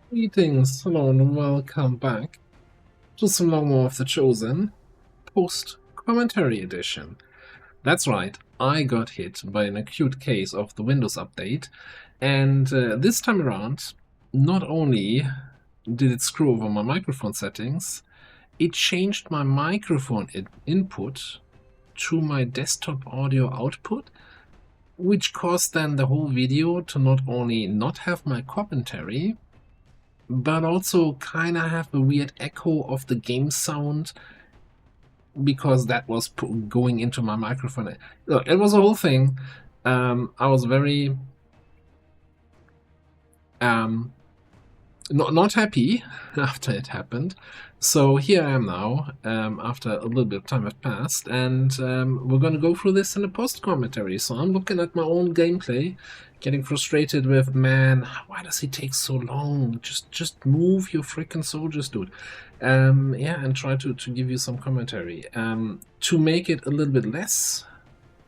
Greetings, hello, and welcome back to some more of the Chosen post-commentary edition. That's right, I got hit by an acute case of the Windows update, and this time around, not only did it screw over my microphone settings, it changed my microphone input to my desktop audio output, which caused then the whole video to not only not have my commentary, but also kind of have a weird echo of the game sound because that was going into my microphone. Look, it was a whole thing. I was very not happy after it happened. So here I am now, after a little bit of time had passed, and we're going to go through this in a post-commentary. So I'm looking at my own gameplay, getting frustrated with, man, why does it take so long? Just move your freaking soldiers, dude. Yeah, and try to give you some commentary. To make it a little bit less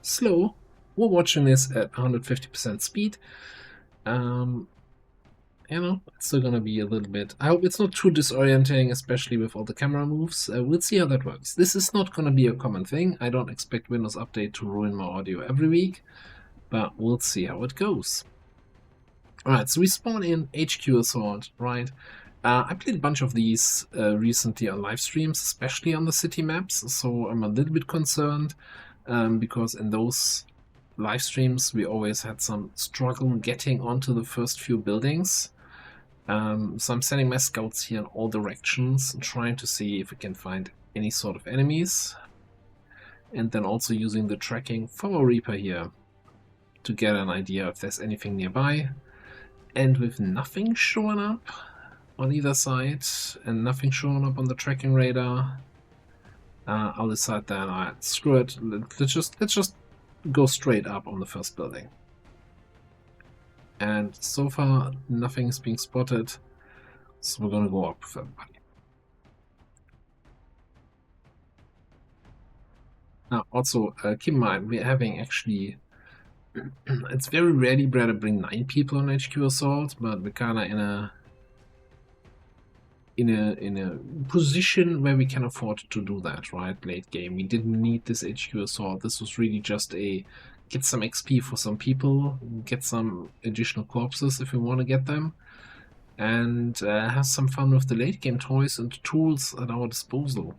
slow, we're watching this at 150% speed. You know, it's still gonna be a little bit. I hope it's not too disorienting, especially with all the camera moves. We'll see how that works. This is not gonna be a common thing. I don't expect Windows Update to ruin my audio every week, but we'll see how it goes. Alright, so we spawn in HQ Assault, right? I played a bunch of these recently on live streams, especially on the city maps, so I'm a little bit concerned because in those live streams we always had some struggle getting onto the first few buildings. So I'm sending my scouts here in all directions and trying to see if we can find any sort of enemies. And then also using the tracking from a Reaper here to get an idea if there's anything nearby. And with nothing showing up on either side and nothing showing up on the tracking radar, I'll decide that, alright, screw it, let's just go straight up on the first building. And so far, nothing's being spotted, so we're gonna go up with everybody. Now, also, keep in mind, we're having actually... it's very rarely better to bring 9 people on HQ Assault, but we're kinda in a position where we can afford to do that, right? Late game. We didn't need this HQ Assault. This was really just a... get some XP for some people, get some additional corpses if we want to get them, and have some fun with the late game toys and tools at our disposal.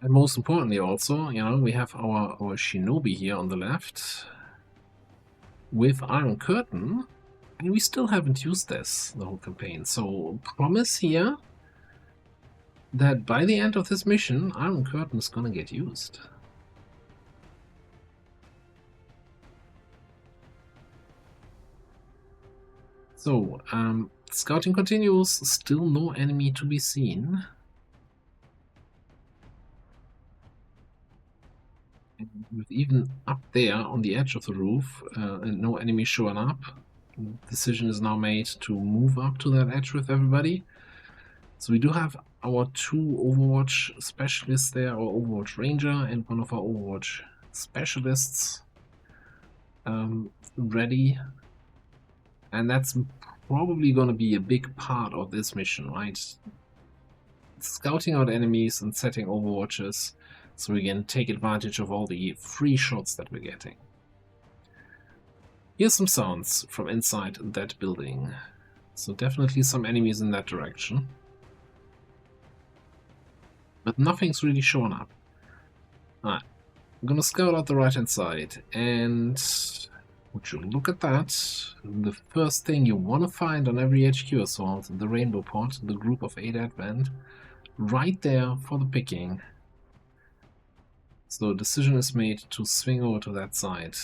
And most importantly also, you know, we have our Shinobi here on the left with Iron Curtain, and we still haven't used this the whole campaign. So promise here that by the end of this mission, Iron Curtain is gonna get used. So, scouting continues, still no enemy to be seen. And with even up there on the edge of the roof, and no enemy showing up, decision is now made to move up to that edge with everybody. So we do have our 2 Overwatch specialists there, our Overwatch Ranger and one of our Overwatch specialists ready. And that's probably going to be a big part of this mission, right? Scouting out enemies and setting Overwatches so we can take advantage of all the free shots that we're getting. Here's some sounds from inside that building. So definitely some enemies in that direction. But nothing's really showing up. Alright, I'm gonna scout out the right hand side, and would you look at that? The first thing you want to find on every HQ assault, the Rainbow Pot, the group of 8 advent, right there for the picking. So decision is made to swing over to that side,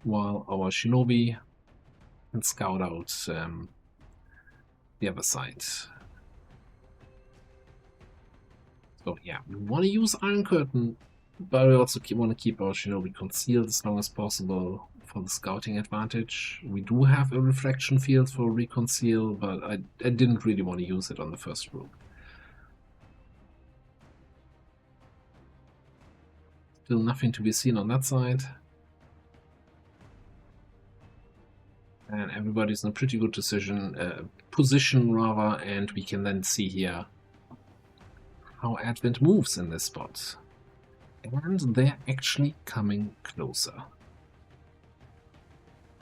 while our Shinobi can scout out the other side. So yeah, we want to use Iron Curtain, but we also want to keep our Shinobi concealed as long as possible for the scouting advantage. We do have a reflection field for reconceal, but I didn't really want to use it on the first group. Still nothing to be seen on that side. everybody's in a pretty good position rather, and we can then see here how Advent moves in this spot. And they're actually coming closer.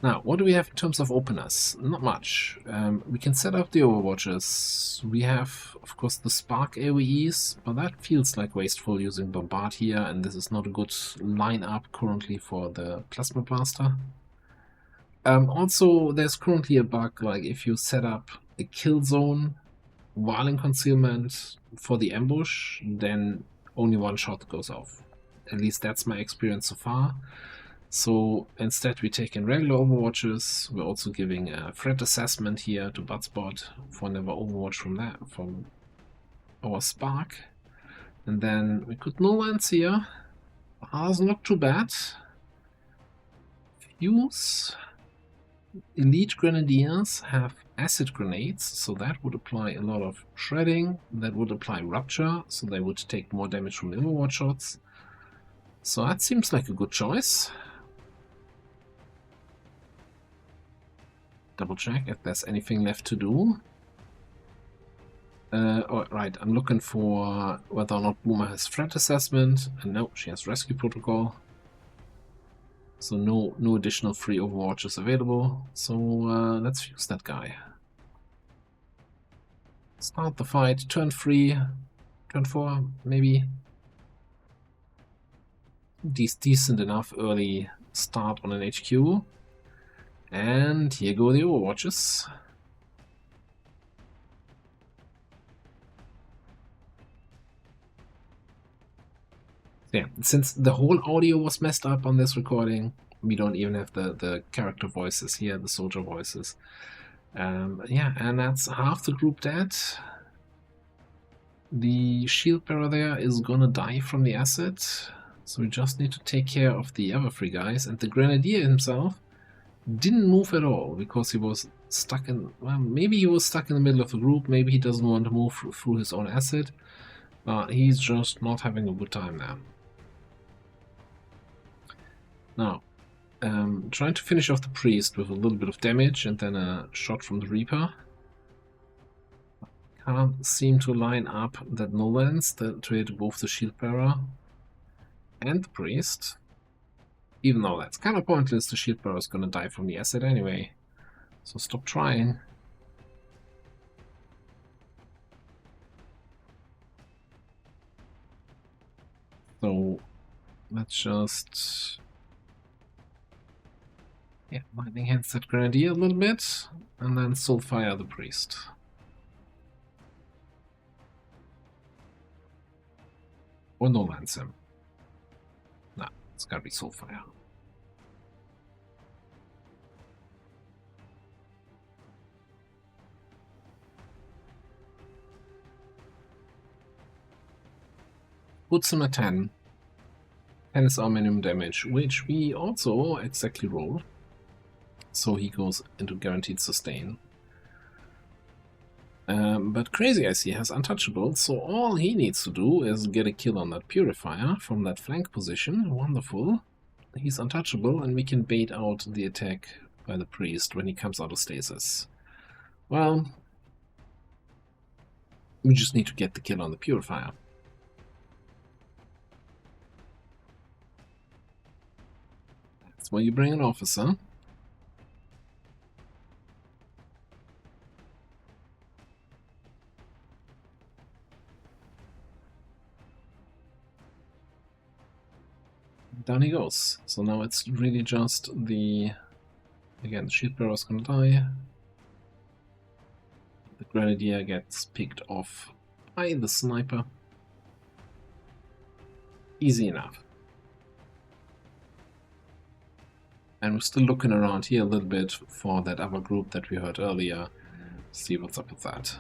Now, what do we have in terms of openers? Not much. We can set up the Overwatches. We have, of course, the Spark AoEs, but that feels like wasteful using Bombard here, and this is not a good lineup currently for the Plasma Blaster. Also, there's currently a bug, like if you set up a kill zone while in concealment for the ambush, then only one shot goes off. At least that's my experience so far. So instead we take in regular Overwatches. We're also giving a threat assessment here to Budspot for never Overwatch from our Spark. And then we could no lens here. Doesn't look too bad. Fuse. Elite Grenadiers have acid grenades, so that would apply a lot of shredding. That would apply rupture, so they would take more damage from Overwatch shots. So that seems like a good choice. Double check if there's anything left to do. Oh, right, I'm looking for whether or not Boomer has threat assessment. And no, she has rescue protocol. So no additional free Overwatches available. So let's fuse that guy. Start the fight. Turn 3, turn 4, maybe. Decent enough early start on an HQ. And here go the Overwatches. Yeah, since the whole audio was messed up on this recording, we don't even have the character voices here, the soldier voices. Yeah, and that's half the group dead. The shield bearer there is gonna die from the acid, so we just need to take care of the other 3 guys. And the Grenadier himself didn't move at all because he was stuck in, well, maybe he was stuck in the middle of the group, maybe he doesn't want to move through his own acid, but he's just not having a good time now. Now, trying to finish off the priest with a little bit of damage and then a shot from the Reaper. Can't seem to line up that no lens to hit both the shield bearer and the priest. Even though that's kind of pointless, the shield bearer is gonna die from the acid anyway. So stop trying. So let's just, yeah, lightning hands that Grenadier a little bit, and then Soulfire the priest. Or no lens him. No, it's gotta be Soulfire. Puts him at 10. 10 is our minimum damage, which we also exactly roll. So he goes into guaranteed sustain. But Crazy I see has untouchable, so all he needs to do is get a kill on that Purifier from that flank position. Wonderful. He's untouchable, and we can bait out the attack by the priest when he comes out of stasis. Well, we just need to get the kill on the Purifier. That's why you bring an officer. Down he goes. So now it's really just the... Again, the shield bearer is gonna die. The Grenadier gets picked off by the sniper. Easy enough. And we're still looking around here a little bit for that other group that we heard earlier. See what's up with that.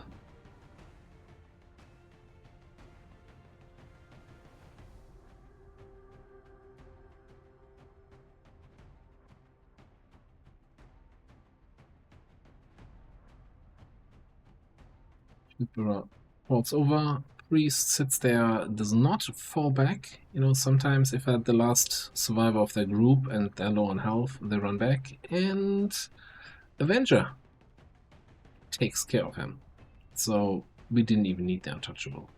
Falls over, priest sits there, does not fall back. You know, sometimes if they're the last survivor of their group and they're low on health, they run back. And Avenger takes care of him. So we didn't even need the untouchable.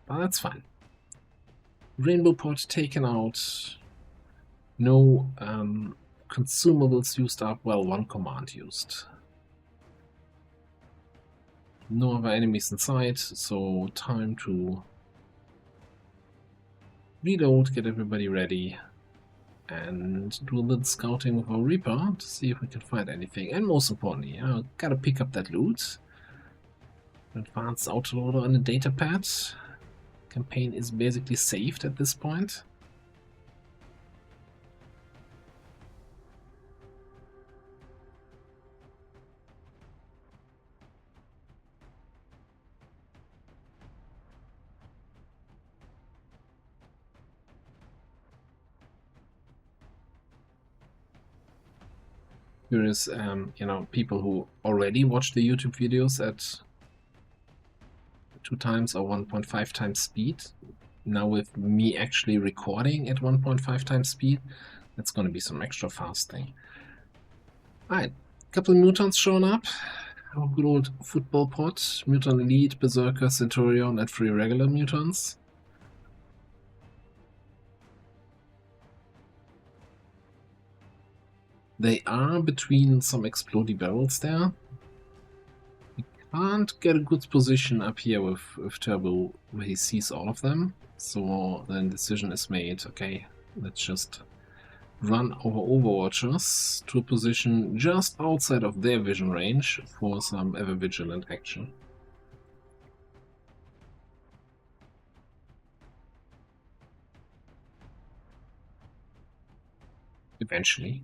But that's fine. Rainbow pot taken out. No consumables used up. Well, one command used. No other enemies in sight, so time to reload, get everybody ready, and do a little scouting with our Reaper to see if we can find anything. And most importantly, gotta pick up that loot. Advanced autoloader on the data pad. Campaign is basically saved at this point. Curious, you know, people who already watch the YouTube videos at 2 times or 1.5 times speed. Now with me actually recording at 1.5 times speed, that's going to be some extra fast thing. Alright, couple of mutants shown up. Our good old football pot, Mutant Elite, Berserker, Centurion, and 3 regular mutants. They are between some explodey barrels there. We can't get a good position up here with Turbo where he sees all of them. So then decision is made, okay, let's just run our Overwatchers to a position just outside of their vision range for some ever vigilant action. Eventually.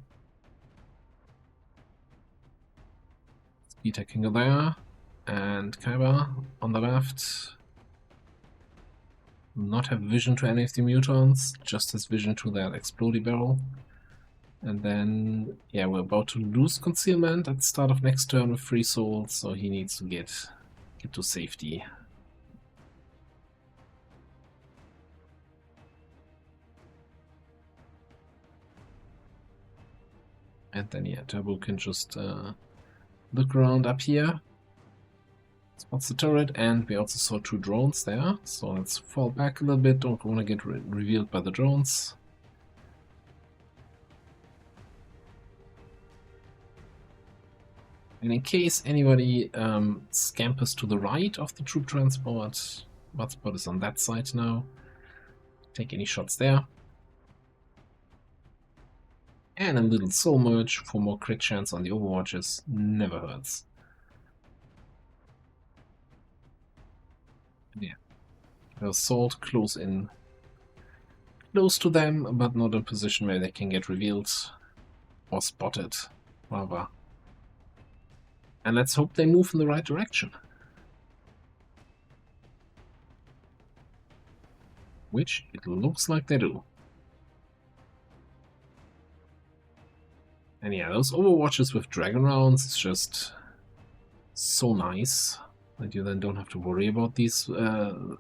Speed King there, and Kaiba on the left. Not have vision to any of the mutants, just has vision to that explodey barrel. And then, yeah, we're about to lose concealment at the start of next turn with 3 souls, so he needs to get to safety. And then, yeah, Turbo can just look around up here. Spots the turret, and we also saw 2 drones there, so let's fall back a little bit, don't want to get revealed by the drones. And in case anybody scampers to the right of the troop transport, hotspot is on that side now. Take any shots there. And a little soul merge for more crit chance on the Overwatches, never hurts. Yeah. Assault close in. Close to them, but not in a position where they can get revealed or spotted, rather. And let's hope they move in the right direction. Which it looks like they do. And yeah, those Overwatches with Dragon Rounds is just so nice that you then don't have to worry about these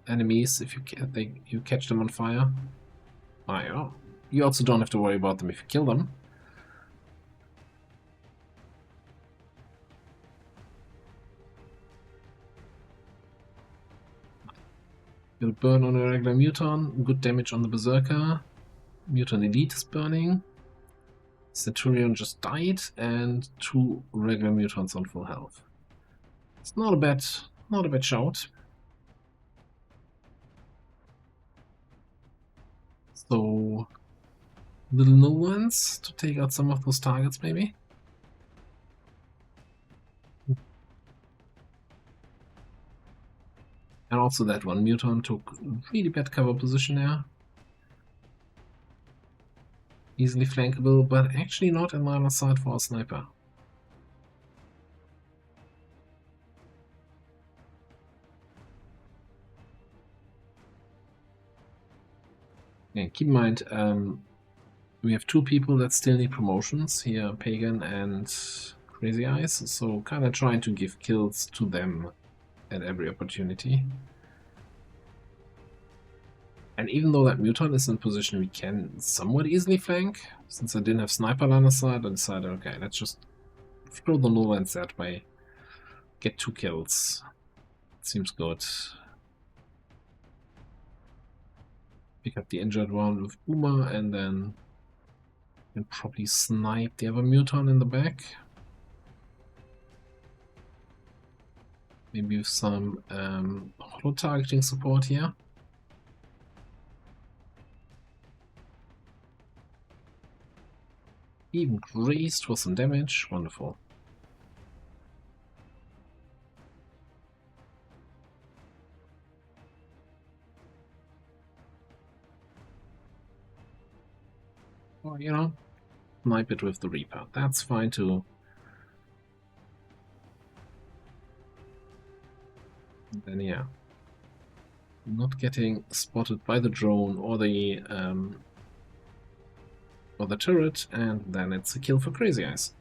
enemies if you catch them on fire. Oh, you also don't have to worry about them if you kill them. Good burn on a regular mutant, good damage on the Berserker. Mutant Elite is burning. Centurion just died, and 2 regular mutants on full health. It's not a bad shout. So little no ones to take out some of those targets, maybe. And also that one mutant took really bad cover position there. Easily flankable, but actually not in line of sight for a sniper. And keep in mind, we have 2 people that still need promotions here, Pagan and Crazy Eyes, so kind of trying to give kills to them at every opportunity. And even though that mutant is in position we can somewhat easily flank, since I didn't have sniper line of sight, I decided, okay, let's just throw the null lens that way. Get 2 kills. Seems good. Pick up the injured one with Boomer and then can probably snipe the other Muton in the back. Maybe with some holo targeting support here. Even grazed for some damage. Wonderful. Or, you know, snipe it with the Reaper. That's fine too. And then, yeah. Not getting spotted by the drone or the turret, and then it's a kill for Crazy Eyes.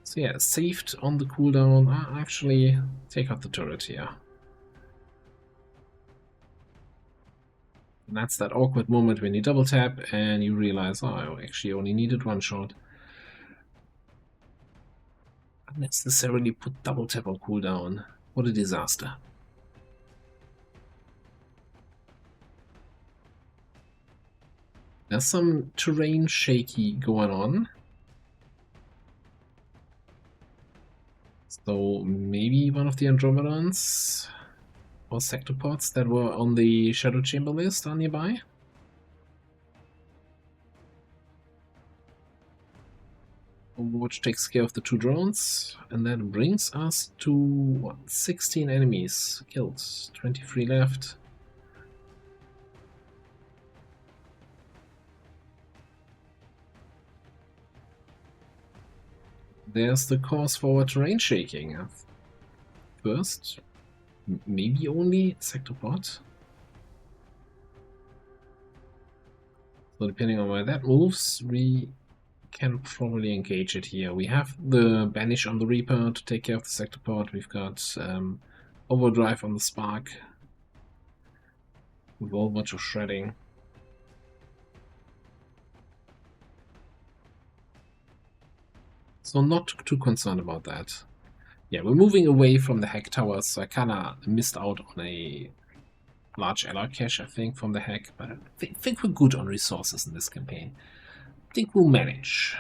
So yeah, saved on the cooldown. Actually, take out the turret here. And that's that awkward moment when you double tap and you realize, oh, I actually only needed 1 shot. Unnecessarily put double tap on cooldown. What a disaster. There's some terrain shaky going on. So maybe one of the Andromedons or sectopods that were on the Shadow Chamber list are nearby. Overwatch takes care of the 2 drones, and that brings us to what, 16 enemies killed, 23 left. There's the cause for terrain shaking. First, maybe only sectopod. So depending on where that moves, we can probably engage it here. We have the Banish on the Reaper to take care of the sectopod. We've got Overdrive on the Spark with a whole bunch of shredding. So not too concerned about that. Yeah, we're moving away from the hack towers, so I kinda missed out on a large ally cache, I think, from the hack, but I think we're good on resources in this campaign. I think we'll manage.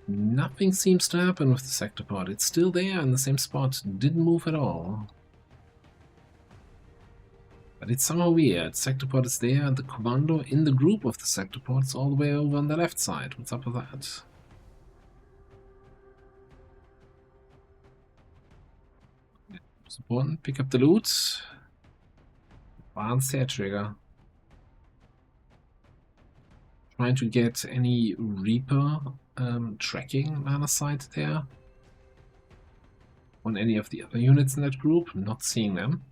Nothing seems to happen with the sectopod. It's still there in the same spot, didn't move at all. But it's somehow weird. Sectopod is there, and the commando in the group of the sectopods all the way over on the left side. What's up with that? It's important. Pick up the loot. Advanced hair trigger. Trying to get any Reaper tracking line of sight there on any of the other units in that group. Not seeing them.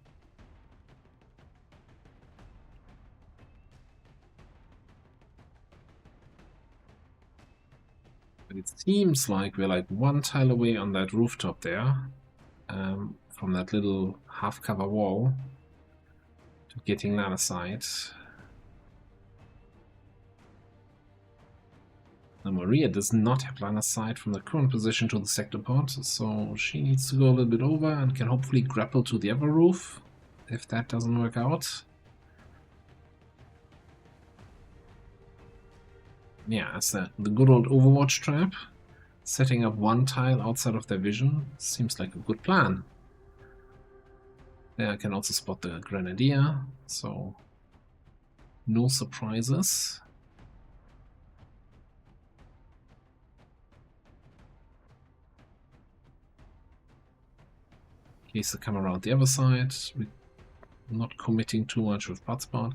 But it seems like we're like 1 tile away on that rooftop there from that little half-cover wall to getting line of sight. Now Maria does not have line of sight from the current position to the sectopod, so she needs to go a little bit over and can hopefully grapple to the other roof if that doesn't work out. Yeah, it's the good old Overwatch trap. Setting up 1 tile outside of their vision seems like a good plan. There I can also spot the Grenadier, so no surprises. In case they come around the other side, we're not committing too much with Bloodspot.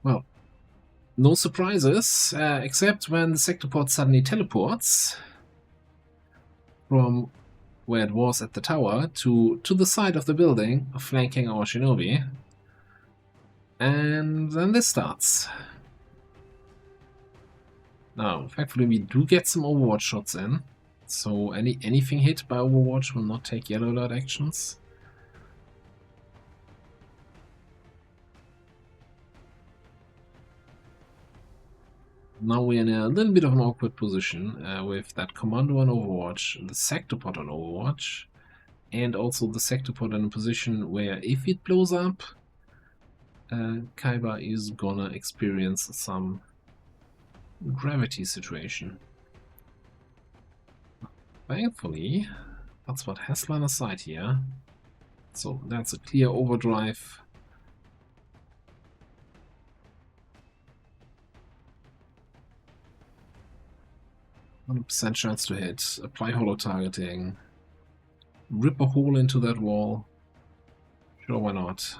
Well, no surprises, except when the sectopod suddenly teleports from where it was at the tower to the side of the building, flanking our shinobi. And then this starts. Now, thankfully we do get some Overwatch shots in. So anything hit by Overwatch will not take yellow alert actions. Now we're in a little bit of an awkward position with that commando on Overwatch, the sector pod on Overwatch, and also the sector pod in a position where if it blows up, Kaiba is gonna experience some gravity situation. Thankfully, that's what has line of sight here. So that's a clear overdrive. 100% chance to hit, apply holo targeting, rip a hole into that wall. Sure, why not?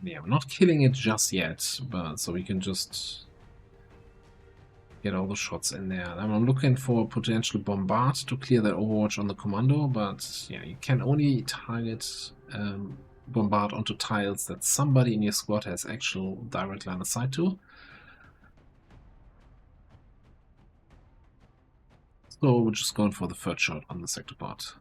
Yeah, we're not killing it just yet, but so we can just get all the shots in there. I'm looking for potential bombard to clear that Overwatch on the commando, but yeah, you can only target bombard onto tiles that somebody in your squad has actual direct line of sight to. So we're just going for the third shot on the sector part.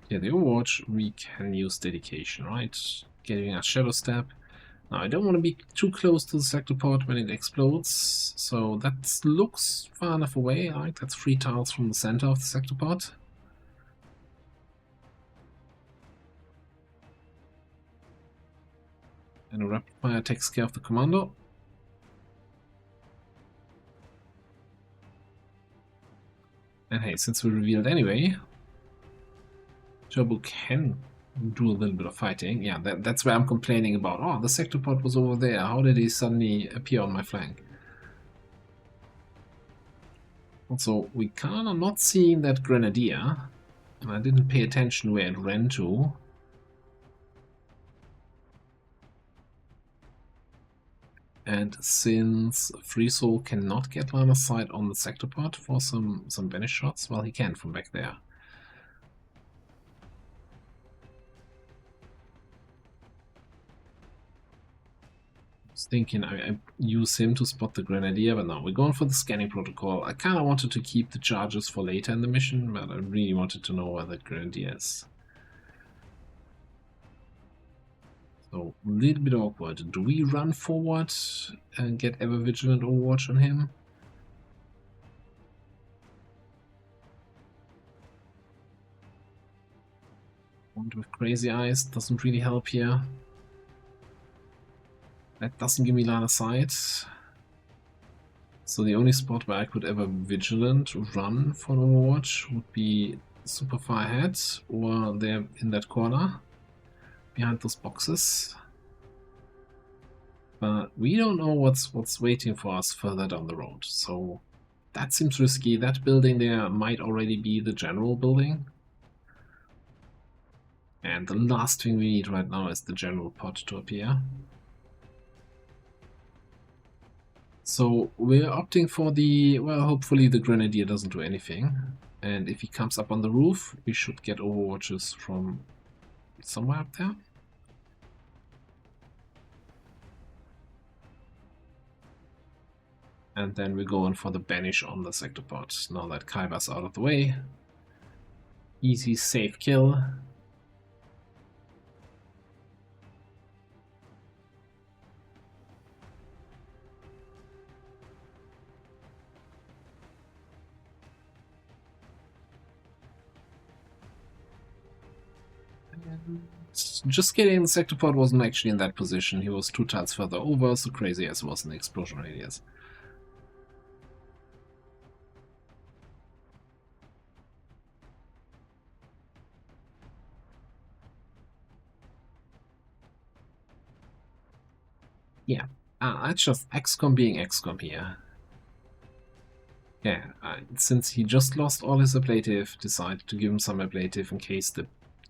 Yeah, the Overwatch, we can use dedication, right? Getting a shadow step. Now, I don't want to be too close to the sector pod when it explodes, so that looks far enough away. Like that's 3 tiles from the center of the sector pod. And a rapid fire takes care of the commando. And hey, since we revealed anyway, Turbo can do a little bit of fighting. Yeah, that's where I'm complaining about. Oh, the sector pod was over there. How did he suddenly appear on my flank? Also, we kind of not seeing that grenadier. And I didn't pay attention where it ran to. And since Free Soul cannot get line of sight on the sector pod for some banish shots, well, he can from back there. I was thinking I use him to spot the grenadier, but no, we're going for the scanning protocol. I kind of wanted to keep the charges for later in the mission, but I really wanted to know where that grenadier is. So, a little bit awkward. Do we run forward and get ever vigilant Overwatch on him? One with crazy eyes doesn't really help here. That doesn't give me line of sight. So the only spot where I could ever vigilant run for an Overwatch would be super far ahead or there in that corner behind those boxes. But we don't know what's waiting for us further down the road. So that seems risky. That building there might already be the general building. And the last thing we need right now is the general pod to appear. So we're opting for the, well, hopefully the grenadier doesn't do anything. And if he comes up on the roof, we should get Overwatches from somewhere up there. And then we're going for the banish on the sector pod. Now that Kaiba's out of the way. Easy, safe kill. Just kidding, the sector pod wasn't actually in that position. He was 2 tiles further over, so crazy as was in the explosion radius. Yeah, that's just XCOM being XCOM here. Yeah, since he just lost all his ablative, decided to give him some ablative in case the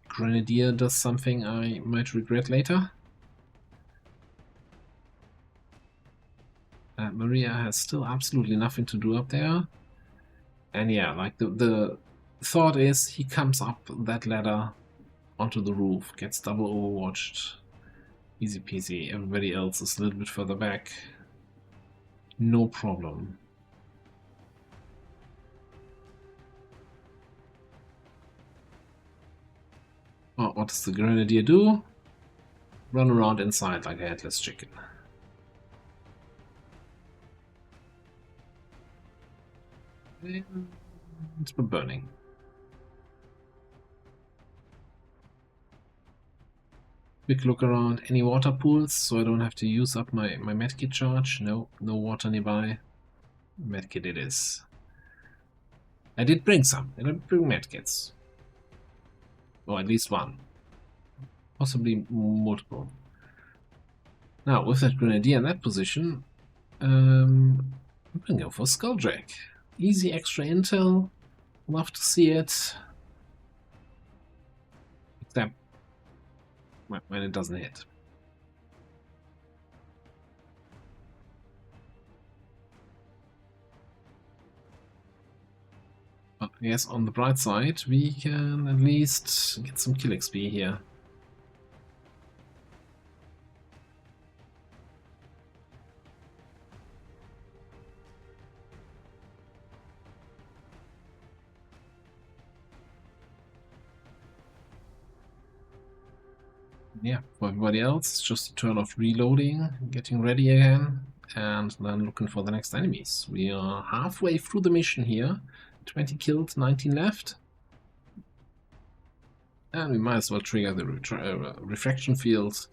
Grenadier does something I might regret later. Maria has still absolutely nothing to do up there. And yeah, like the thought is he comes up that ladder onto the roof, gets double overwatched. Easy peasy. Everybody else is a little bit further back. No problem. Oh, what does the grenadier do? Run around inside like a headless chicken. And we're burning. Quick look around. Any water pools so I don't have to use up my medkit charge? No, no water nearby. Medkit it is. I did bring some. I did bring medkits. Or at least one. Possibly multiple. Now, with that grenadier in that position, I'm gonna go for Skulldrake. Easy extra intel. Love to see it. Except when it doesn't hit. But yes, on the bright side, we can at least get some kill XP here. Yeah, for everybody else, just a turn of reloading, getting ready again, and then looking for the next enemies. We are halfway through the mission here. 20 killed, 19 left. And we might as well trigger the refraction field,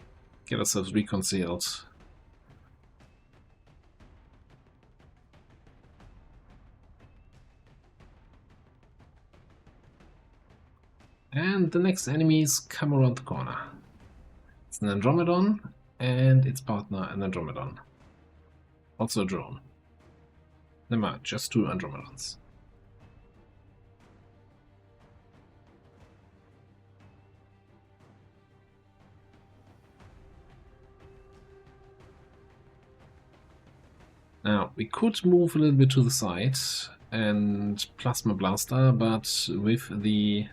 get ourselves reconciled. And the next enemies come around the corner. It's an Andromedon and its partner an Andromedon. Also a drone. Never mind, just 2 Andromedons. Now, we could move a little bit to the side and Plasma Blaster, but with the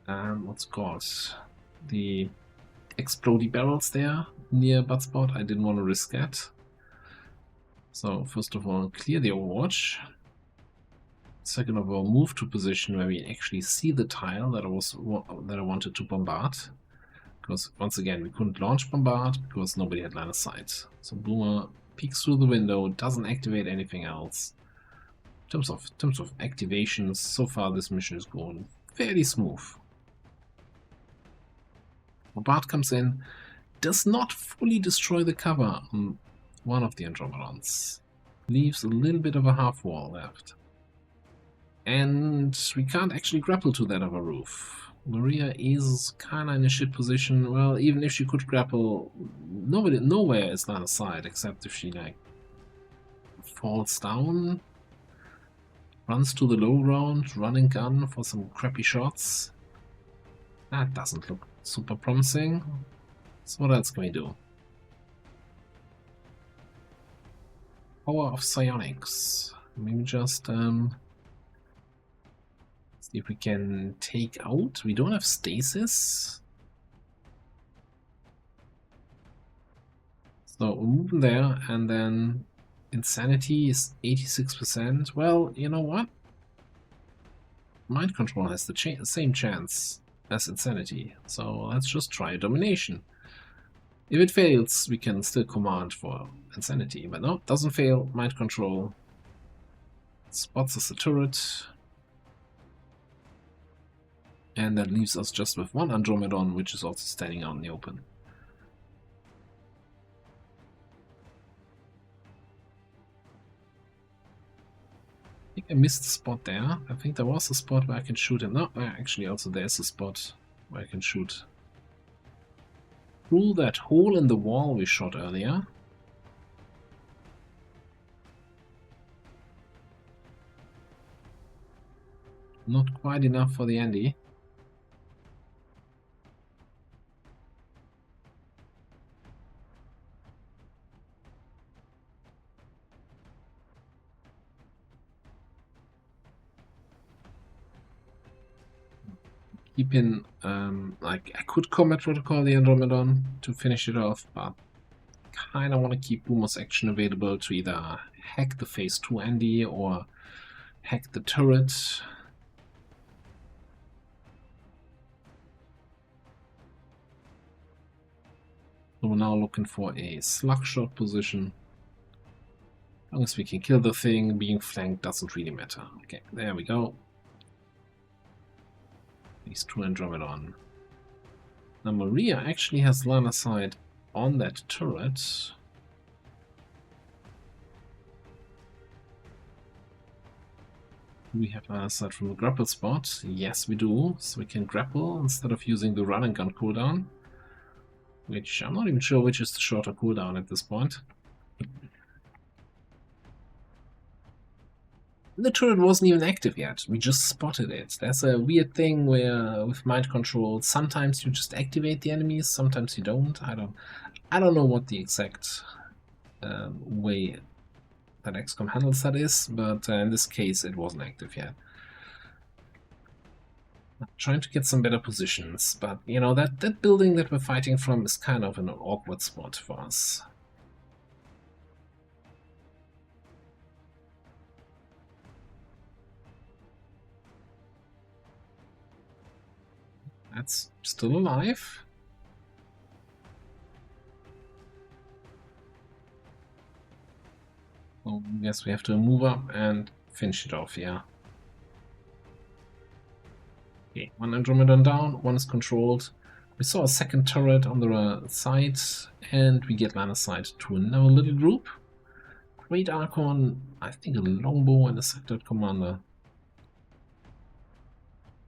what's it called? The explodey barrels there near Buttspot, I didn't want to risk that. So first of all, clear the Overwatch. Second of all, move to position where we actually see the tile that I wanted to bombard. Because once again, we couldn't launch bombard because nobody had line of sight. So Boomer peeks through the window, doesn't activate anything else. In terms of activations, so far this mission is going fairly smooth. Bombard comes in, does not fully destroy the cover on one of the Andromedons. Leaves a little bit of a half wall left. And we can't actually grapple to that other roof. Maria is kinda in a shit position. Well, even if she could grapple, nowhere is line of sight except if she like falls down, runs to the low ground, running gun for some crappy shots. That doesn't look super promising. So what else can we do? Power of psionics. Maybe just see if we can take out. We don't have stasis. So we're moving there, and then insanity is 86%. Well, you know what? Mind control has the same chance as insanity. So let's just try domination. If it fails, we can still command for insanity. But no, doesn't fail. Mind control. Spots us a turret. And that leaves us just with 1 Andromedon, which is also standing out in the open. I think I missed a spot there. I think there was a spot where I can shoot him. No, actually also there's a spot where I can shoot through that hole in the wall we shot earlier. Not quite enough for the Andy. keep in, like, I could combat protocol the Andromedon to finish it off, but kind of want to keep Boomer's action available to either hack the phase 2 Andy or hack the turret. So we're now looking for a slug shot position. As long as we can kill the thing, being flanked doesn't really matter. Okay, there we go. These two Andromedon. Now Maria actually has line of sight on that turret. Do we have line of sight from the grapple spot? Yes, we do. So we can grapple instead of using the run and gun cooldown. Which I'm not even sure which is the shorter cooldown at this point. The turret wasn't even active yet. We just spotted it. There's a weird thing where with mind control, sometimes you just activate the enemies, sometimes you don't. I don't know what the exact way that XCOM handles that is, but in this case it wasn't active yet. I'm trying to get some better positions, but you know that building that we're fighting from is kind of an awkward spot for us. That's still alive. So I guess we have to move up and finish it off, yeah. Okay, one Andromedon down, one is controlled. We saw a second turret on the side, and we get line of sight to another little group. Great Archon, I think a longbow and a sector commander.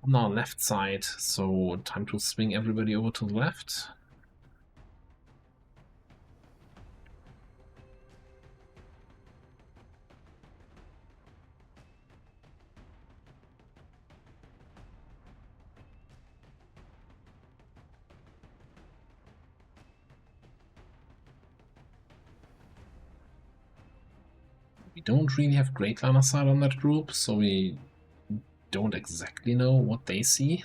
On our left side, so time to swing everybody over to the left. We don't really have great line of sight on that group, so we don't exactly know what they see.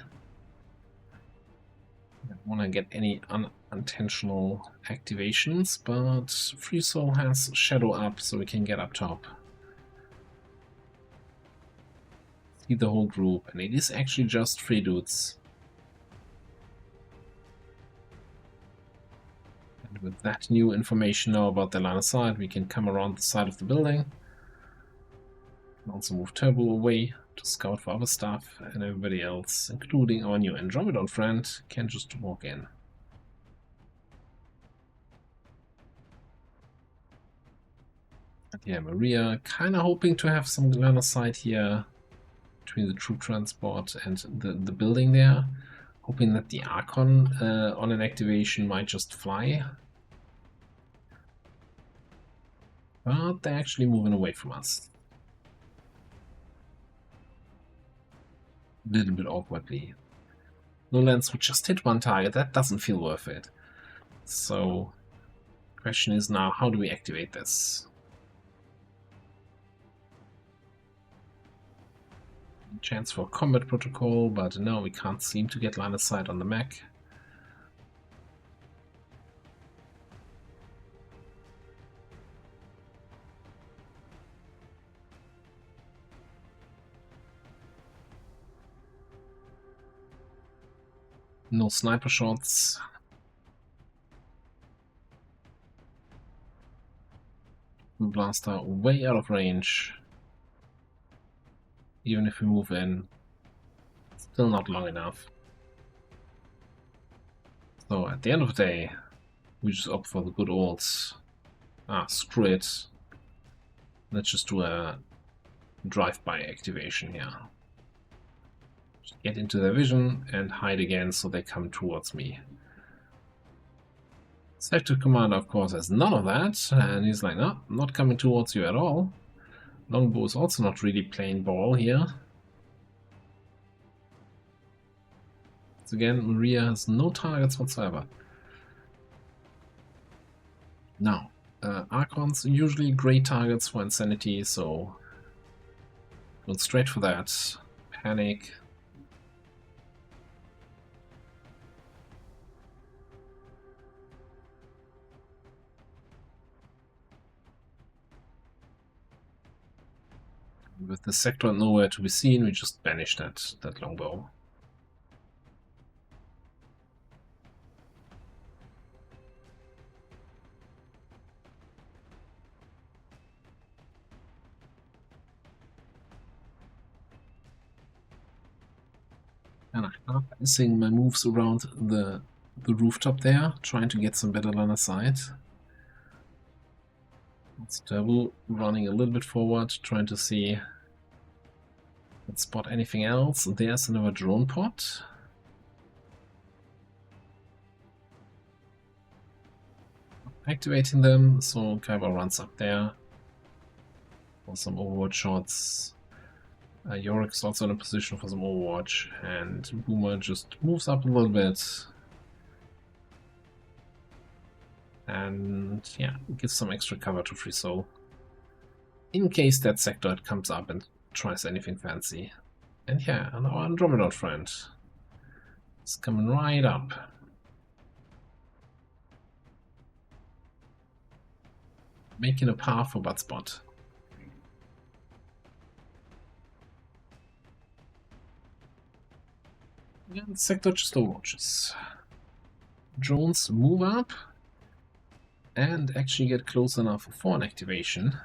I don't want to get any unintentional activations, but Free Soul has Shadow up, so we can get up top. See the whole group, and it is actually just 3 dudes. And with that new information now about the line of sight, we can come around the side of the building. And also move Turbo away to scout for other stuff, and everybody else, including our new Andromedon friend, can just walk in. And yeah, Maria, kinda hoping to have some line of sight here between the troop transport and the building there. Hoping that the Archon on an activation might just fly. But they're actually moving away from us. A little bit awkwardly. Lowlands would just hit one target, that doesn't feel worth it. So, question is now, how do we activate this? Chance for combat protocol, but no, we can't seem to get line of sight on the mech. No sniper shots. Blaster way out of range. Even if we move in, still not long enough. So at the end of the day, we just opt for the good old, screw it. Let's just do a drive-by activation here. Just get into their vision and hide again so they come towards me. Sector Commander, of course, has none of that, and he's like, no, I'm not coming towards you at all. Longbow is also not really playing ball here. Once again, Maria has no targets whatsoever. Now, Archons are usually great targets for Insanity, so going straight for that. Panic. With the sector nowhere to be seen, we just banish that longbow. And I'm placing my moves around the rooftop there, trying to get some better line of sight. It's Taboo running a little bit forward, trying to see, let's spot anything else. There's another drone pod. Activating them, so Kaiba runs up there for some overwatch shots. Yorik's also in a position for some overwatch, and Boomer just moves up a little bit. And yeah, gives some extra cover to Free Soul. In case that sectoid comes up and tries anything fancy. And yeah, and our Andromeda friend is coming right up. Making a path for Buttspot. And sector just overwatches. Drones move up and actually get close enough for an activation.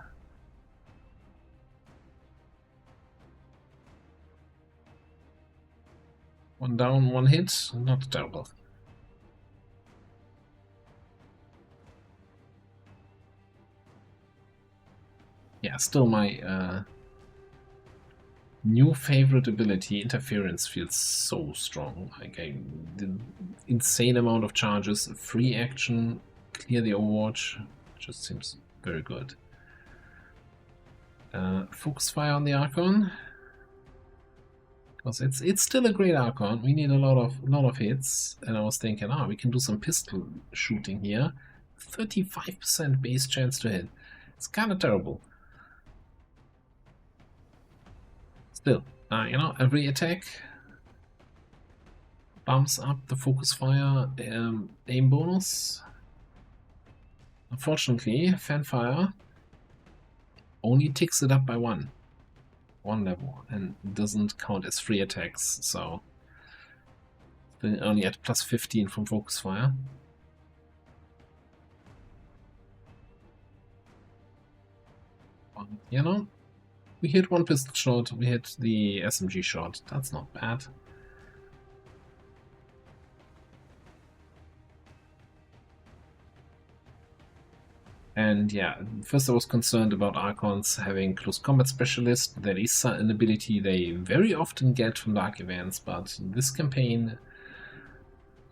One down, one hit, not terrible. Yeah, still my new favorite ability, Interference, feels so strong. Like the insane amount of charges, free action, clear the overwatch, just seems very good. Focus fire on the Archon, because it's still a great Archon. We need a lot of hits, and I was thinking, we can do some pistol shooting here. 35% base chance to hit. It's kind of terrible. Still, you know, every attack bumps up the focus fire aim bonus. Unfortunately, Fanfire only ticks it up by one level and doesn't count as free attacks, so they're only at plus 15 from focus fire. But, you know, we hit one pistol shot, we hit the SMG shot, that's not bad. And yeah, first I was concerned about Archons having close combat specialist. That is an ability they very often get from Dark Events, but this campaign,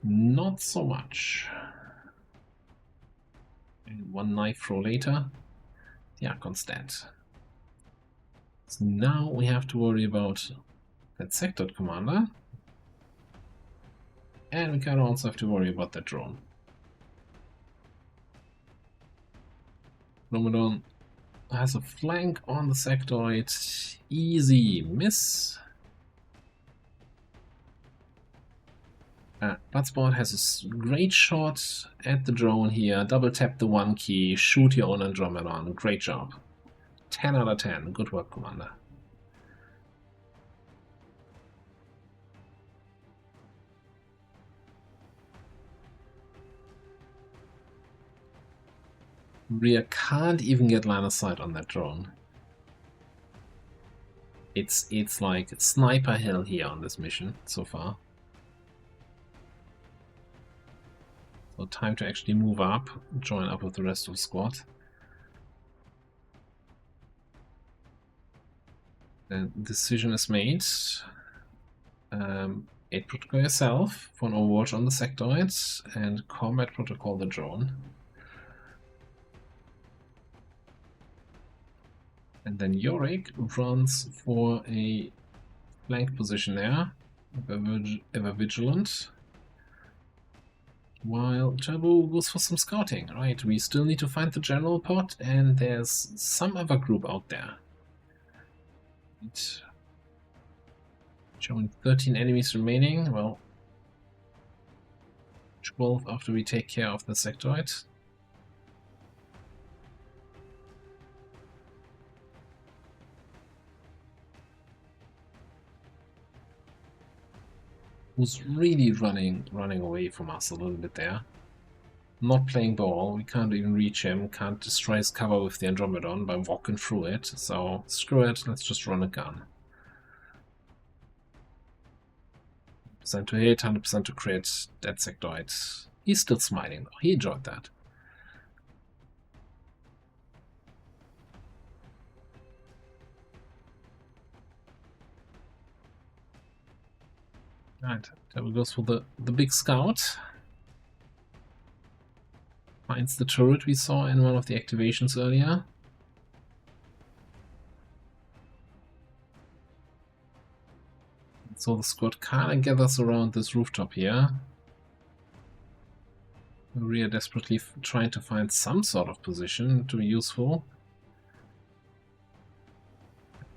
not so much. And one knife throw later, the Archon's dead. So now we have to worry about that sector commander. And we kind of also have to worry about that drone. Ramadan has a flank on the sectoid. Easy miss. Buttspot has a great shot at the drone here. Double tap the 1 key. Shoot your own Andromedon. Great job. 10 out of 10. Good work, Commander. Rear can't even get line of sight on that drone. It's like sniper hell here on this mission so far. So time to actually move up, join up with the rest of the squad. The decision is made. 8 protocol yourself for an overwatch on the sectoids and combat protocol the drone. And then Yorick runs for a flank position there, ever vigilant. While Taboo goes for some scouting. Right, we still need to find the general pod, and there's some other group out there. It's showing 13 enemies remaining. Well, 12 after we take care of the sectoid. who's really running away from us a little bit there. Not playing ball, we can't even reach him, can't destroy his cover with the Andromedon by walking through it, so screw it, let's just run a gun. 100% to hit, 100% to crit, dead sectoid. He's still smiling though, he enjoyed that. Right, there we go for the big scout. Finds the turret we saw in one of the activations earlier. So the squad kind of gathers around this rooftop here. We are desperately trying to find some sort of position to be useful.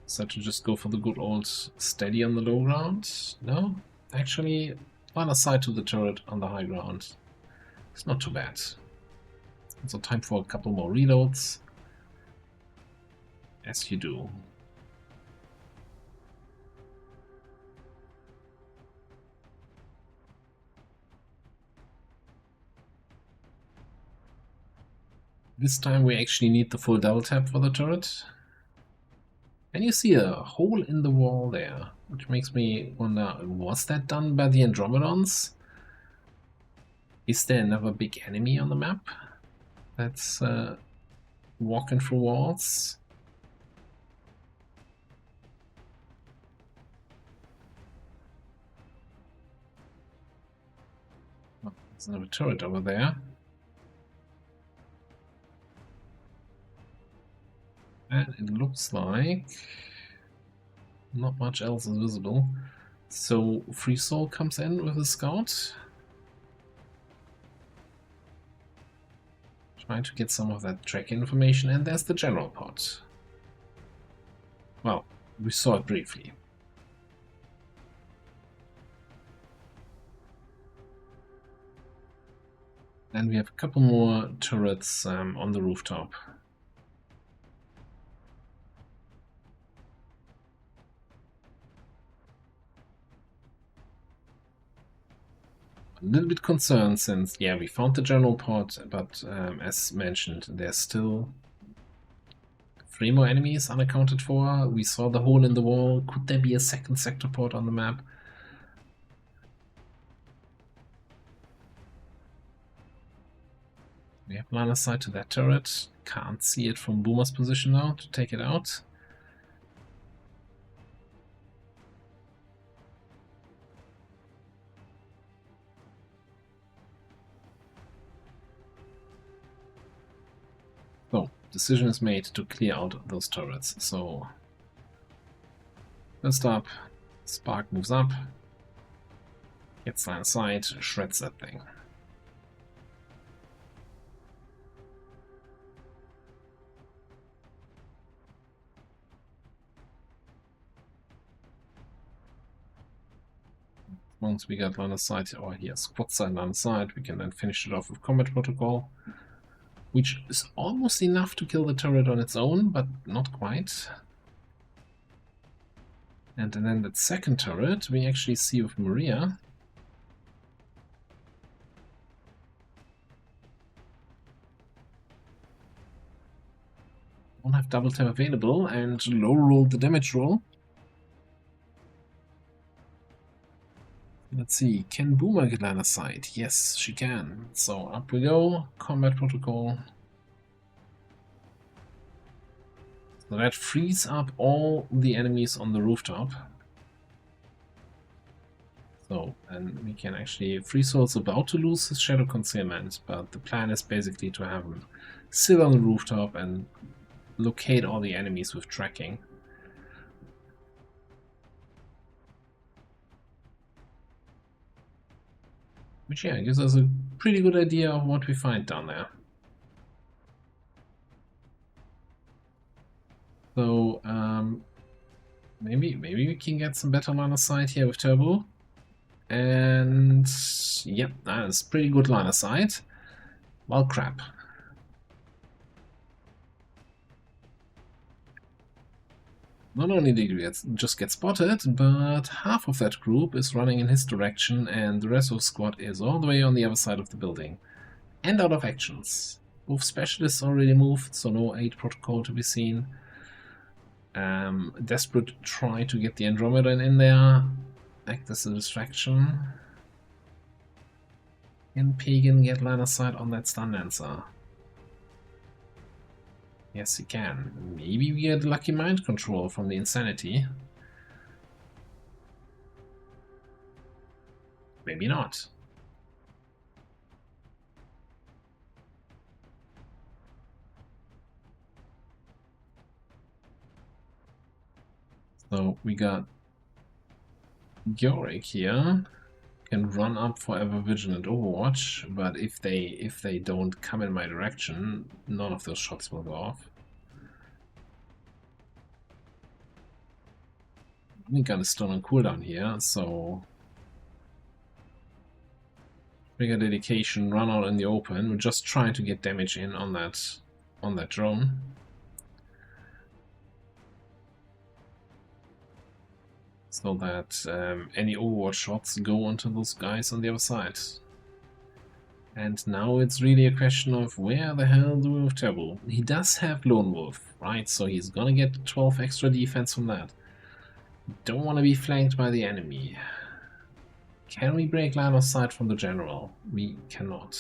So to just go for the good old steady on the low ground? No? Actually, line aside to the turret on the high ground. It's not too bad. So time for a couple more reloads. As you do. This time we actually need the full double tap for the turret. And you see a hole in the wall there, which makes me wonder, was that done by the Andromedons? Is there another big enemy on the map that's walking through walls? Oh, there's another turret over there. And it looks like not much else is visible. So Free Soul comes in with a scout. Trying to get some of that track information, and there's the general pod. Well, we saw it briefly. And we have a couple more turrets on the rooftop. A little bit concerned since, yeah, we found the general pod, but as mentioned, there's still 3 more enemies unaccounted for. We saw the hole in the wall. Could there be a second sector pod on the map? We have line of sight to that turret. Can't see it from Boomer's position now to take it out. So, decision is made to clear out those turrets. So, first up, Spark moves up, gets line of sight, shreds that thing. Once we get line of sight, or here squad side line of sight, we can then finish it off with combat protocol, which is almost enough to kill the turret on its own, but not quite. And then that second turret we actually see with Maria. Don't have double tap available, and low roll the damage roll. Let's see, can Boomer get line of sight? Yes, she can. So up we go, combat protocol. So that frees up all the enemies on the rooftop. So, and we can actually, Free Soul's about to lose his shadow concealment, but the plan is basically to have him sit on the rooftop and locate all the enemies with tracking. Which, yeah, gives us a pretty good idea of what we find down there. So, maybe we can get some better line of sight here with Turbo. And, yep, that is pretty good line of sight. Well, crap. Not only did he just get spotted, but half of that group is running in his direction, and the rest of the squad is all the way on the other side of the building. And out of actions. Both specialists already moved, so no aid protocol to be seen. Desperate try to get the Andromeda in there. Act as a distraction. Can Pagan get line of sight on that stun dancer? Yes, he can. Maybe we get lucky mind control from the insanity. Maybe not. So we got Yorick here. Can run up for Ever Vigilant Overwatch, but if they don't come in my direction, none of those shots will go off. We got a stun on cooldown here, so trigger dedication, run out in the open. We're just trying to get damage in on that drone. So that any Overwatch shots go onto those guys on the other side. And now it's really a question of where the hell do we move Taboo? He does have Lone Wolf, right? So he's gonna get 12 extra defense from that. Don't want to be flanked by the enemy. Can we break line of sight from the general? We cannot.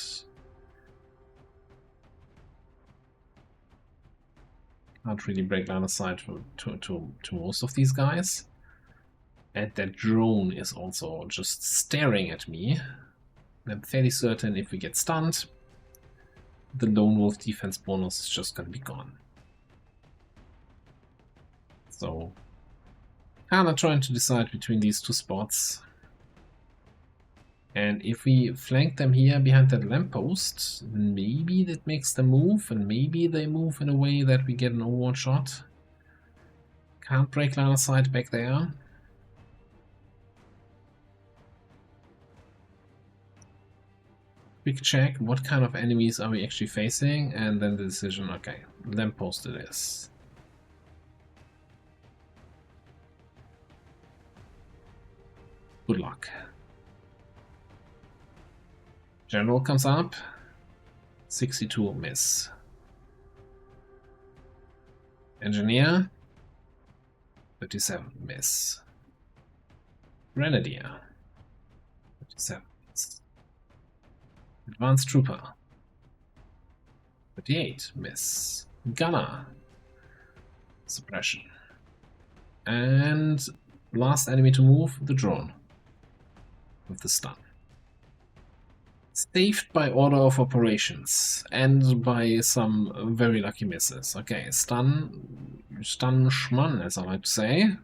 Can't really break line of sight to most of these guys. And that drone is also just staring at me. I'm fairly certain if we get stunned, the Lone Wolf defense bonus is just gonna be gone. So, kinda trying to decide between these two spots. And if we flank them here behind that lamppost, maybe that makes them move, and maybe they move in a way that we get an Overwatch shot. Can't break line of sight back there. Quick check, what kind of enemies are we actually facing, and then the decision, okay, lamppost it is. Good luck. General comes up, 62 miss. Engineer, 37 miss. Grenadier, 37 miss. Advanced Trooper, 38 miss. Gunner, suppression. And last enemy to move, the drone with the stun. Saved by order of operations and by some very lucky misses. Okay, stun schmun, as I like to say.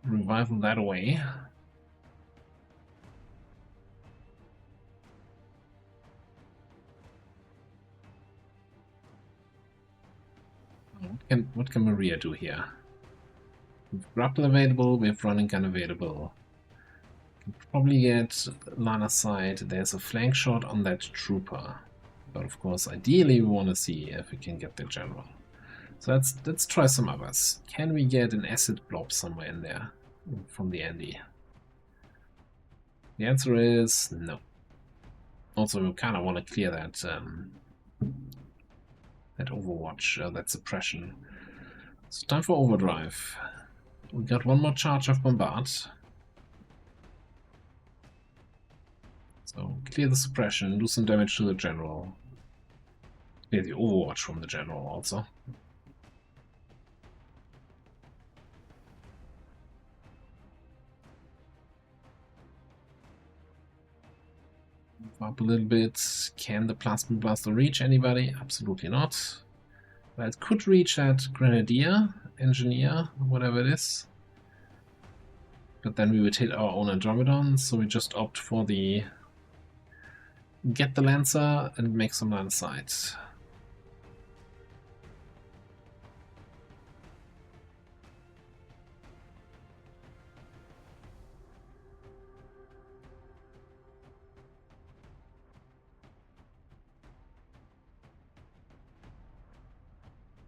Revival that away. What can Maria do here? We have grapple available, we have running gun available. Can probably get line of sight. There's a flank shot on that trooper. But of course, ideally we want to see if we can get the general. So let's try some others. Can we get an acid blob somewhere in there from the Andy? The answer is no. Also, we kind of want to clear that that Overwatch, that suppression. So time for overdrive. We got one more charge of bombard. So clear the suppression, do some damage to the general. Clear the Overwatch from the general also. Move up a little bit. Can the Plasma Blaster reach anybody? Absolutely not. But it could reach that Grenadier, Engineer, whatever it is. But then we would hit our own Andromedon, so we just opt for the get the Lancer and make some line of sight.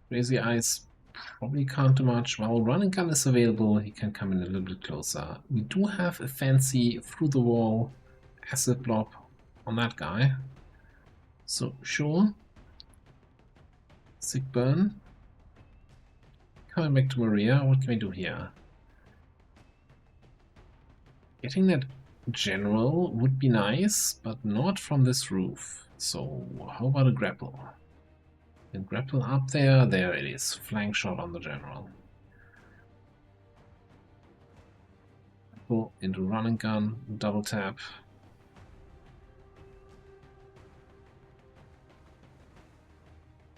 Crazy Eyes Probably can't do much. While running gun is available, he can come in a little bit closer. We do have a fancy through the wall acid blob on that guy. So sure. Sick burn. Coming back to Maria, what can we do here? Getting that general would be nice, but not from this roof. So how about a grapple? And grapple up there, there it is. Flank shot on the general. Grapple into running gun, double tap.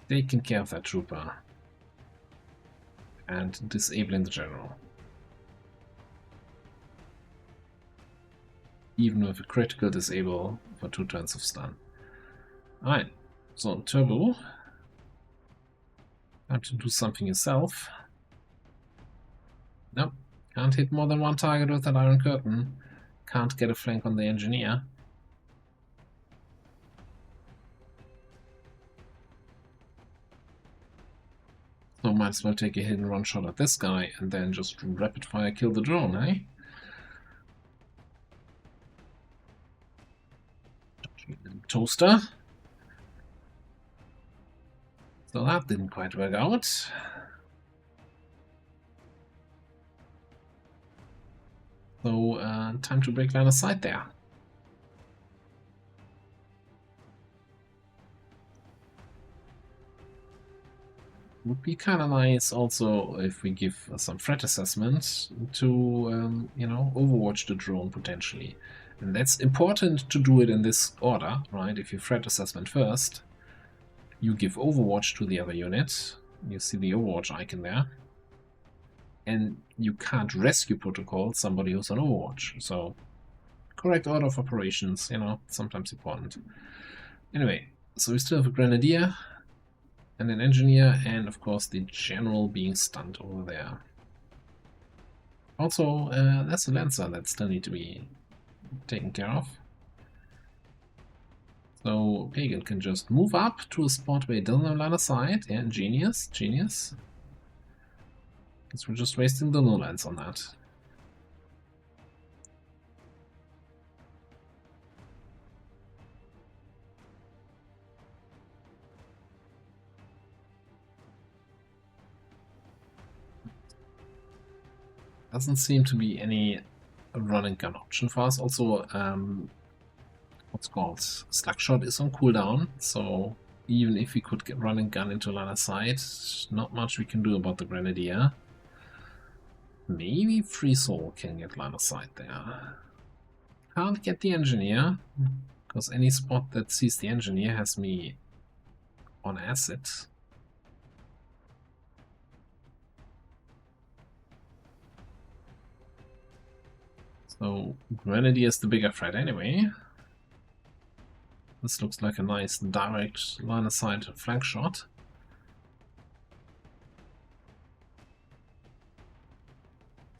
Taking care of that trooper. And disabling the general. Even with a critical disable for 2 turns of stun. Alright, so turbo. Time to do something yourself. Nope, can't hit more than one target with that iron curtain. Can't get a flank on the engineer. So might as well take a hit and run shot at this guy and then just rapid fire kill the drone, eh? Toaster. So that didn't quite work out. So time to break line of sight there. Would be kind of nice also if we give some threat assessment to, you know, overwatch the drone potentially. And that's important to do it in this order, right? If you threat assessment first, you give overwatch to the other unit. You see the overwatch icon there. And you can't rescue protocol somebody who's on overwatch. So correct order of operations, you know, sometimes important. Anyway, so we still have a grenadier and an engineer, and of course the general being stunned over there. Also, there's a lancer that still need to be taken care of. So Pagan can just move up to a spot where he doesn't have line of sight. Yeah, genius, genius. Because we're just wasting the no lines on that. Doesn't seem to be any running gun option for us. Also, what's called Slugshot is on cooldown, so even if we could get running gun into line of sight, not much we can do about the grenadier. Maybe Free Soul can get line of sight there. Can't get the engineer, because any spot that sees the engineer has me on acid. So Grenadier is the bigger threat anyway. This looks like a nice direct line of sight flank shot.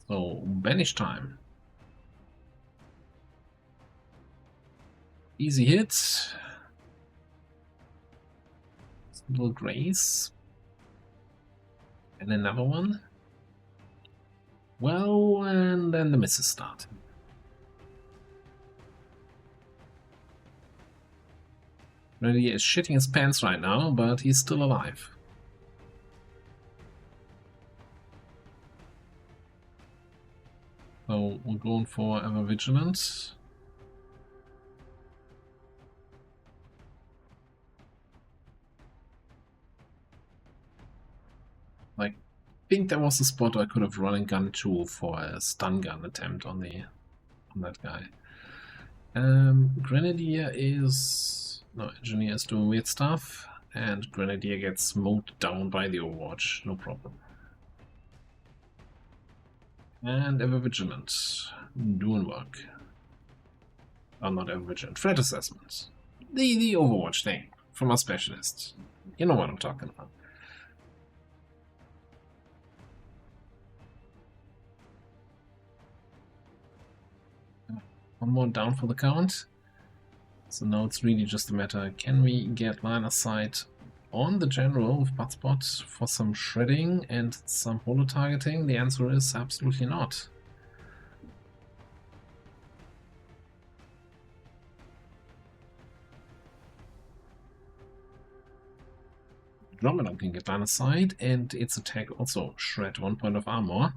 So banish time. Easy hit. Little grace. And another one. Well, and then the misses start. Grenadier is shitting his pants right now, but he's still alive. So we're going for ever vigilant. Like, I think there was a spot I could have run and gun to for a stun gun attempt on that guy. Grenadier is... No, Engineer is doing weird stuff, and Grenadier gets mowed down by the Overwatch, no problem. And Ever Vigilant, doing work. Oh, not Ever Vigilant, threat assessment. The Overwatch thing, from our specialists. You know what I'm talking about. One more down for the count. So now it's really just a matter, can we get line of sight on the general with Buttspot for some shredding and some holo targeting? The answer is absolutely not. Dromedon can get line of sight, and its attack also shred 1 point of armor.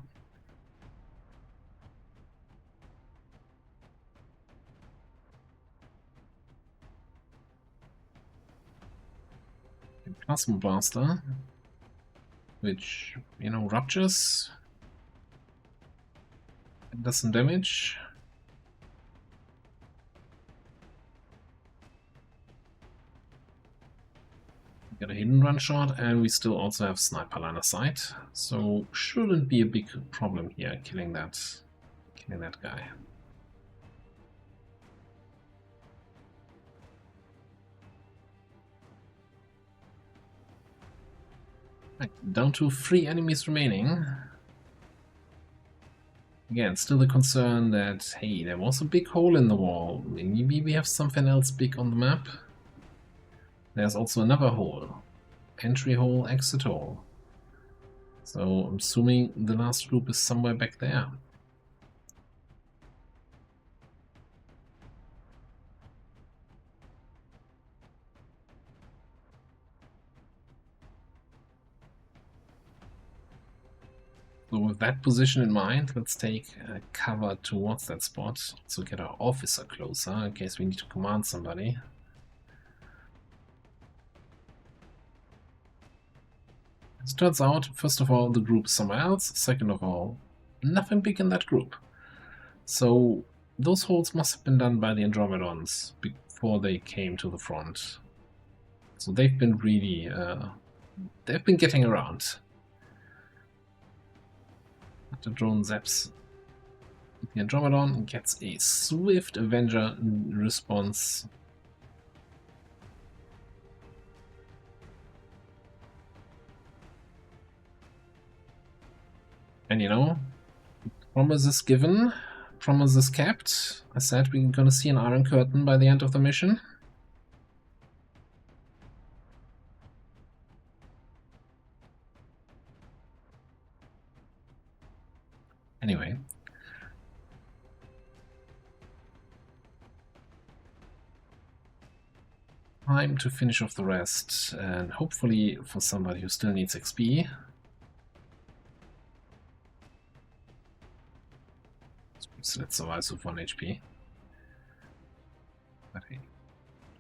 Plasma Blaster, which, you know, ruptures and does some damage. Get a hidden run shot, and we still also have sniper line of sight, so shouldn't be a big problem here killing that guy. Right, down to 3 enemies remaining. Again, still the concern that, hey, there was a big hole in the wall. Maybe we have something else big on the map. There's also another hole. Entry hole, exit hole. So I'm assuming the last group is somewhere back there. So with that position in mind, let's take cover towards that spot to get our officer closer in case we need to command somebody. As it turns out, first of all, the group is somewhere else. Second of all, nothing big in that group. So those holes must have been done by the Andromedons before they came to the front. So they've been really, they've been getting around. The drone zaps the Andromedon and gets a swift Avenger response. And you know, promises given, promises kept. I said we're gonna see an Iron Curtain by the end of the mission. Anyway. Time to finish off the rest, and hopefully for somebody who still needs XP. So let's survive with 1 HP. But hey,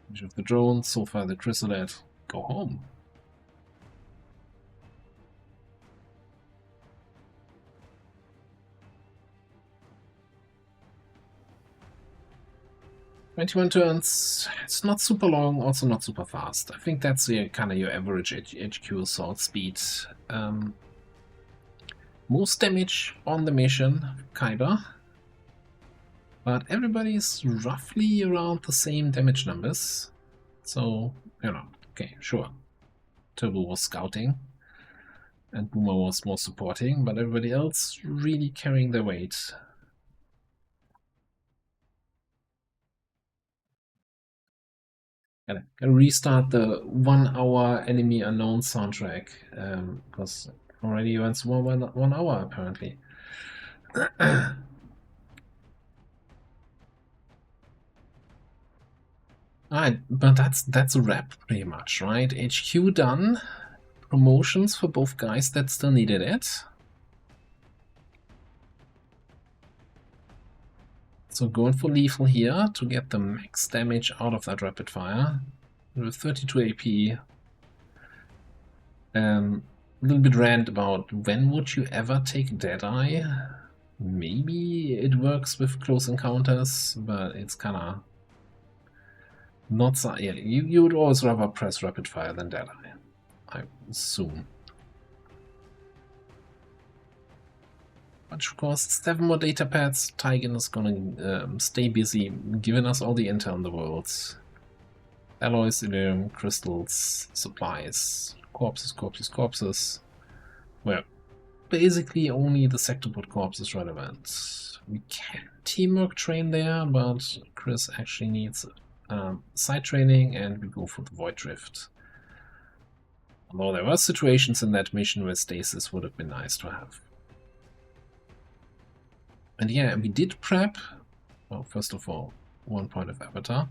finish off the drone, so far the chrysolite, go home. "21 turns, it's not super long, also not super fast. I think that's kind of your average HQ assault speed. Most damage on the mission, Kyber. But everybody's roughly around the same damage numbers. So, you know, okay, sure. Turbo was scouting, and Boomer was more supporting, but everybody else really carrying their weight. Gotta restart the 1 hour enemy unknown soundtrack, because already went 1 hour apparently. Alright, but that's a wrap pretty much, right? HQ done. Promotions for both guys that still needed it. So going for lethal here to get the max damage out of that rapid fire. With 32 AP. A little bit rant about when would you ever take Deadeye? Maybe it works with close encounters, but it's kinda not so. Yeah, you would always rather press rapid fire than Deadeye, I assume. But of course, 7 more data pads. Tygan is gonna stay busy, giving us all the intel in the world. Alloys, iridium, crystals, supplies, corpses. Well, basically only the sectorport corpse is relevant. We can teamwork train there, but Chris actually needs side training, and we go for the Void Drift. Although there were situations in that mission where stasis would have been nice to have. And yeah, we did prep, well, first of all, 1 point of avatar.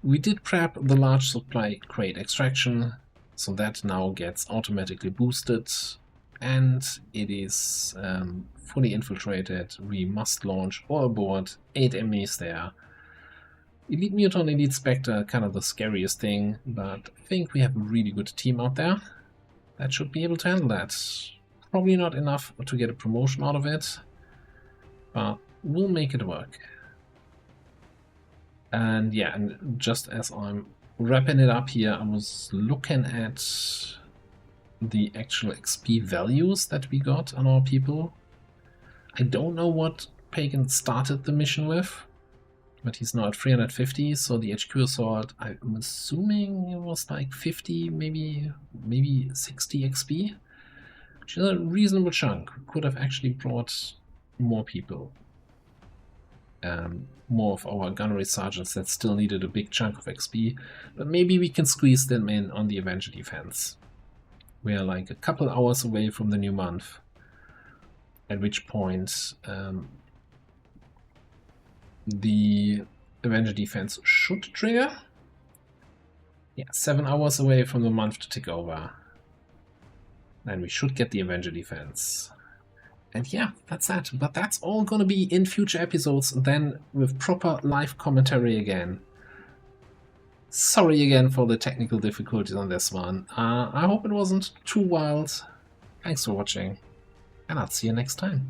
We did prep the large supply crate extraction, so that now gets automatically boosted, and it is fully infiltrated. We must launch or aboard 8 enemies there. Elite Muton, Elite Spectre, kind of the scariest thing, but I think we have a really good team out there that should be able to handle that. Probably not enough to get a promotion out of it, but we'll make it work. And yeah, and just as I'm wrapping it up here, I was looking at the actual XP values that we got on our people. I don't know what Pagan started the mission with, but he's now at 350, so the HQ assault, I'm assuming it was like 50, maybe 60 XP, which is a reasonable chunk. Could have actually brought more people. More of our gunnery sergeants that still needed a big chunk of XP, but maybe we can squeeze them in on the Avenger defense. We are like a couple hours away from the new month, at which point the Avenger defense should trigger. Yeah, 7 hours away from the month to take over. And we should get the Avenger defense. And yeah, that's that. But that's all gonna be in future episodes, then with proper live commentary again. Sorry again for the technical difficulties on this one. I hope it wasn't too wild. Thanks for watching, and I'll see you next time.